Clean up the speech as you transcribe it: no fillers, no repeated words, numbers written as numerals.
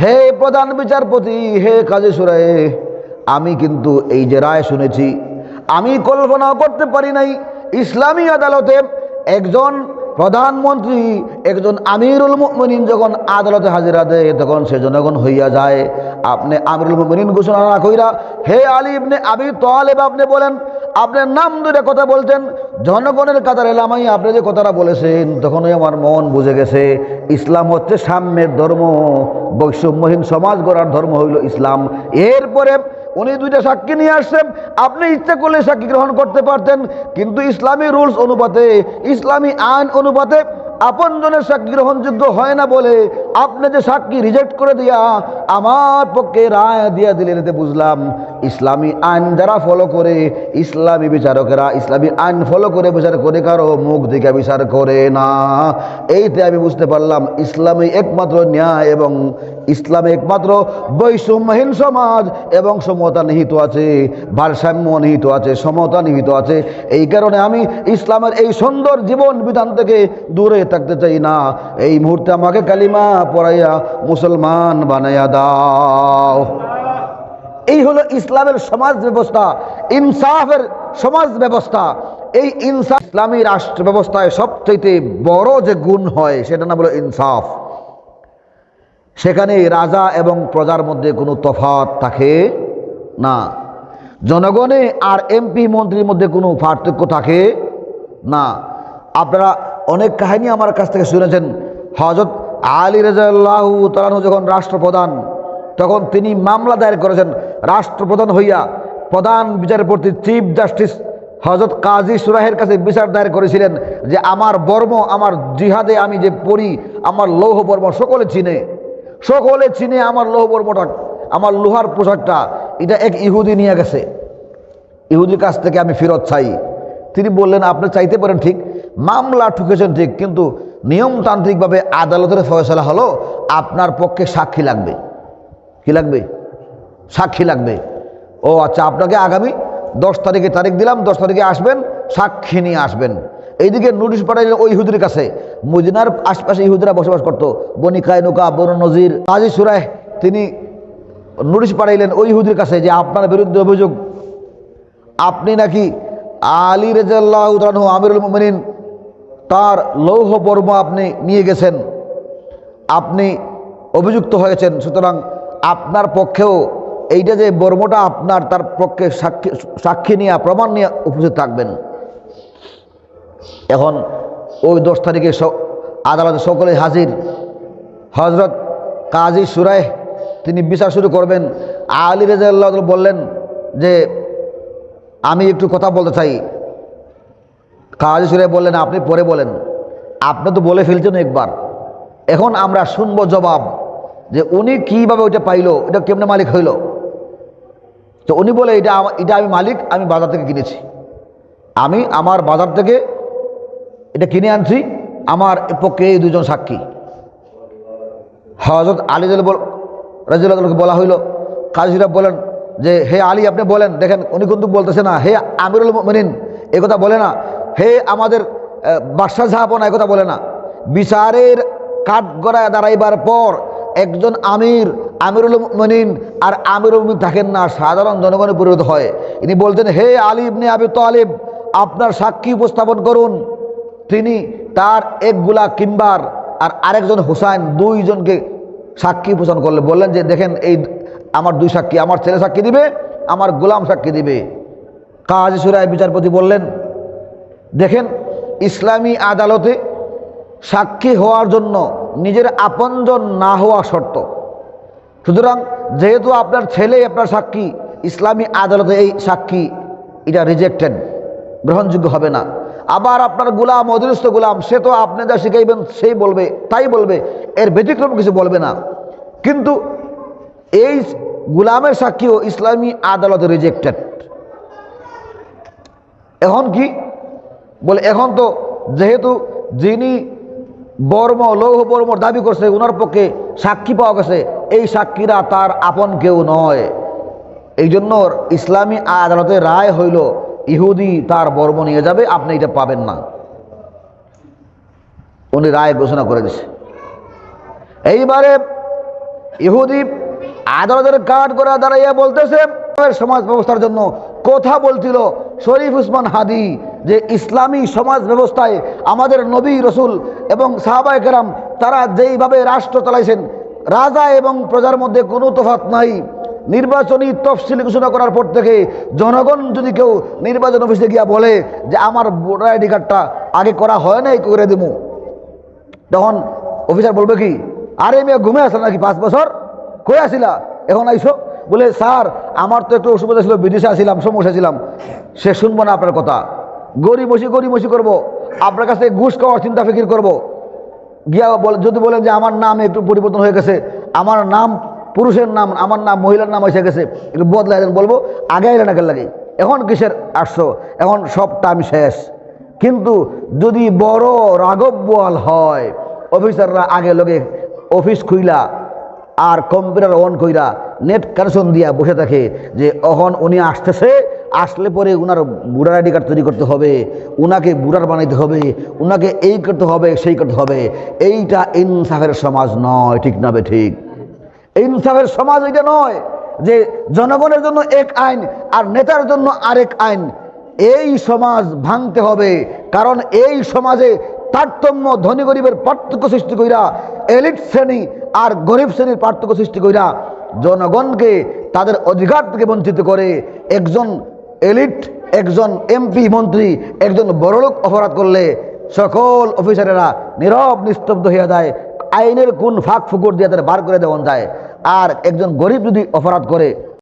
হে প্রধান বিচারপতি, হে কাজী সুরায়ে, আমি কিন্তু এই যে রায় শুনেছি, আমি কল্পনাও করতে পারি নাই ইসলামী আদালতে একজন প্রধানমন্ত্রী, একজন আমিরুল মুমিনিন যখন আদালতে হাজিরা দেয় তখন সে জনগণ হইয়া যায়। আপনি আমিরুল মুমিনিন ঘোষণা না কইরা হে আলী ইবনে আবি তালেব আপনি বলেন, আপনার নাম ধরে কথা বলতেন, জনগণের কাতারে লামাই আপনি যে কথাটা বলেছেন, তখনই আমার মন বুঝে গেছে ইসলাম হচ্ছে সাম্যের ধর্ম, বৈষম্যহীন সমাজ গড়ার ধর্ম হইল ইসলাম। এরপরে উনি দুইটা সাক্ষী নিয়ে আসছেন, আপনি ইচ্ছা করলে সাক্ষী গ্রহণ করতে পারতেন, কিন্তু ইসলামী রুলস অনুপাতে, ইসলামী আইন অনুপাতে আপনজনের সাক্ষী গ্রহণযোগ্য হয় না বলে আপনি যে সাক্ষী রিজেক্ট করে দিয়া আমার পক্ষে রায় দিয়া দিলেন। এতে বুঝলাম ইসলামী আইন যারা ফলো করে, ইসলামী বিচারকেরা ইসলামী আইন ফলো করে বিচার করে, কারো মুখ দিকে বিচার করে না। এইতে আমি বুঝতে পারলাম ইসলামী একমাত্র ন্যায় এবং ইসলামে একমাত্র বৈষম্যহীন সমাজ এবং সমতা নিহিত আছে, ভারসাম্য নিহিত আছে, সমতা নিহিত আছে। এই কারণে আমি ইসলামের এই সুন্দর জীবন বিধান থেকে দূরে থাকতে চাই না। এই মুহূর্তে আমাকে কালিমা পড়াইয়া মুসলমান বানাইয়া দাও। এই হলো ইসলামের সমাজ ব্যবস্থা, ইনসাফের সমাজ ব্যবস্থা। এই ইনসাফ ইসলামী রাষ্ট্র ব্যবস্থায় সবচেয়ে বড় যে গুণ হয় সেটা নাম হলো ইনসাফ। সেখানে রাজা এবং প্রজার মধ্যে কোনো তফাৎ থাকে না, জনগণে আর এমপি মন্ত্রীর মধ্যে কোনো পার্থক্য থাকে না। আপনারা অনেক কাহিনী আমার কাছ থেকে শুনেছেন। হযরত আলী রাদিয়াল্লাহু তাআলা যখন রাষ্ট্রপ্রধান, তখন তিনি মামলা দায়ের করেছেন রাষ্ট্রপ্রধান হইয়া। প্রধান বিচারপতি চিফ জাস্টিস হযরত কাজী সুরাহের কাছে বিচার দায়ের করেছিলেন যে আমার বর্ম, আমার জিহাদে আমি যে পড়ি, আমার লৌহ বর্ম সকলে চিনে আমার লৌহ বর্মটা, আমার লোহার পোশাকটা, এটা এক ইহুদি নিয়ে গেছে, ইহুদির কাছ থেকে আমি ফেরত চাই। তিনি বললেন আপনি চাইতে পারেন ঠিক, মামলা ঠুকেছেন ঠিক, কিন্তু নিয়মতান্ত্রিকভাবে আদালতের ফয়সালা হলো আপনার পক্ষে সাক্ষী লাগবে। কি লাগবে? সাক্ষী লাগবে। ও আচ্ছা, আপনাকে আগামী 10 তারিখে তারিখ দিলাম, 10 তারিখে আসবেন, সাক্ষী নিয়ে আসবেন। এইদিকে নোটিশ পাঠাইলেন ওই ইহুদির কাছে। মদিনার আশপাশে ইহুদিরা বসবাস করতো, বনি কায়নুকা, বনু নজির। কাজী সুরাহ তিনি নোটিশ পাঠাইলেন ওই ইহুদির কাছে যে আপনার বিরুদ্ধে অভিযোগ, আপনি নাকি আলী রাদিয়াল্লাহু তাআলা আমিরুল মুমিনিন, তার লৌহ বর্ম আপনি নিয়ে গেছেন, আপনি অভিযুক্ত হয়েছেন, সুতরাং আপনার পক্ষেও এইটা যে বর্মটা আপনার, তার পক্ষে সাক্ষী নিয়ে প্রমাণ নিয়ে উপস্থিত থাকবেন। এখন ওই 10 তারিখে আদালতে সকলে হাজির। হযরত কাজী সুরাহ তিনি বিচার শুরু করবেন। আলী রাদিয়াল্লাহু তাআলা বললেন যে আমি একটু কথা বলতে চাই। কাজী সুরাহ বললেন আপনি পরে বলেন, আপনি তো বলে ফেলছেন একবার, এখন আমরা শুনবো জবাব যে উনি কিভাবে ওইটা পাইলো, এটা কেমনে মালিক হইল। তো উনি বলে এটা আমি মালিক, আমি বাজার থেকে কিনেছি, আমি আমার বাজার থেকে এটা কিনে আনছি, আমার পক্ষে এই দুজন সাক্ষী। হযরত আলী রাদিয়াল্লাহু বলা হইল, কাজী সুরাহ বলেন যে হে আলী আপনি বলেন। দেখেন উনি কিন্তু বলতেছে না হে আমিরুল মুমিনিন, এ কথা বলে না, হে আমাদের বাদশাহ জাহাপনা, এ কথা বলে না। বিচারের কাঠগড়ায় দাঁড়াইবার পর একজন আমিরুল মুমিনিন আর আমিরুল মুমিনিন থাকেন না, সাধারণ জনগণে পরিণত হয়। ইনি বলতেন হে আলী ইবনে আবি তালেব, আপনার সাক্ষী উপস্থাপন করুন। তিনি তার এক গুলা কিম্বার আর আরেকজন হুসাইন, দুইজনকে সাক্ষী উপস্থাপন করলেন। বললেন যে দেখেন এই আমার দুই সাক্ষী, আমার ছেলে সাক্ষী দিবে, আমার গোলাম সাক্ষী দিবে। কাজী সুরাহ বিচারপতি বললেন দেখেন ইসলামী আদালতে সাক্ষী হওয়ার জন্য নিজের আপনজন না হওয়া শর্ত। সুতরাং যেহেতু আপনার ছেলে আপনার সাক্ষী, ইসলামী আদালতে এই সাক্ষী এটা রিজেক্টেড, গ্রহণযোগ্য হবে না। আবার আপনার গোলাম, অধীনস্থ গোলাম, সে তো আপনি যা শিখাইবেন সেই বলবে, তাই বলবে, এর ব্যতিক্রম কিছু বলবে না। কিন্তু এই গোলামের সাক্ষীও ইসলামী আদালতে রিজেক্টেড। এখন কি বলে, এখন তো যেহেতু যিনি লৌহ বর্ম দাবি করছে ওনার পক্ষে সাক্ষী পাওয়া গেছে, এই সাক্ষীরা তার আপন কেউ নয়। এই জন্য ইসলামী আদালতে রায় হইল ইহুদি তার বর্ম নিয়ে যাবে, আপনি এটা পাবেন না। উনি রায় ঘোষণা করে দিছে। এইবারে ইহুদি আদালতের কাঠ করে দাঁড়াইয়া বলতেছে সমাজ ব্যবস্থার জন্য কথা বলছিল শরীফ উসমান হাদি যে ইসলামী সমাজ ব্যবস্থায় আমাদের নবী রসুল এবং সাহাবায়ে কেরাম তারা যেইভাবে রাষ্ট্র চালাইছেন, রাজা এবং প্রজার মধ্যে কোনো তফাৎ নাই। নির্বাচনী তফসিল ঘোষণা করার পর থেকে জনগণ যদি কেউ নির্বাচন অফিসে গিয়া বলে যে আমার ভোটার আইডি কার্ডটা আগে করা হয় নাই, করে দেবো, তখন অফিসার বলবে কি, আরে মেয়ে ঘুমে আসলা নাকি 5 বছর, কই আসিলা এখন আইসো? বলে স্যার আমার তো একটু অসুবিধা ছিল, বিদেশে আসছিলাম, সমস্যা ছিলাম। সে শুনবো না আপনার কথা, গরিমসি করবো, আপনার কাছে ঘুষ খাওয়ার চিন্তা ফিকির করবো। গিয়া যদি বলেন যে আমার নাম একটু পরিবর্তন হয়ে গেছে, আমার নাম পুরুষের নাম, আমার নাম মহিলার নাম এসে গেছে, একটু বদলাই দেন, বলবো আগে এলে না লাগে, এখন কিসের আসছো, এখন সব টাইম শেষ। কিন্তু যদি বড় রাঘব বোয়াল হয়, অফিসাররা আগে লগে অফিস খুইলা আর কম্পিউটার অন কইরা নেট কানেকশন দিয়া বসে থাকে যে এখন উনি আসতেছে, আসলে পরে উনার বুড়ার আইডি কার্ড তৈরি করতে হবে, উনাকে বুড়ার বানাইতে হবে, উনাকে এই করতে হবে সেই করতে হবে। এইটা ইনসাফের সমাজ নয়, ঠিক না বে ঠিক? ইনসাফের সমাজ এটা নয় যে জনগণের জন্য এক আইন আর নেতার জন্য আরেক আইন। এই সমাজ ভাঙতে হবে, কারণ এই সমাজে তারতম্য, ধনী গরিবের পার্থক্য সৃষ্টি কইরা, এলিট শ্রেণী আর গরিব শ্রেণীর পার্থক্য সৃষ্টি কইরা জনগণকে তাদের অধিকার থেকে বঞ্চিত করে। একজন এলিট, একজন এমপি মন্ত্রী, একজন বড়লোক অপরাধ করলে সকল অফিসারেরা নীরব নিস্তব্ধ হয়ে যায়, আইনের কোন ফাঁক ফুকুর দিয়ে তাদের বার করে দেওয়া যায়। আর একজন গরিব যদি অপরাধ করে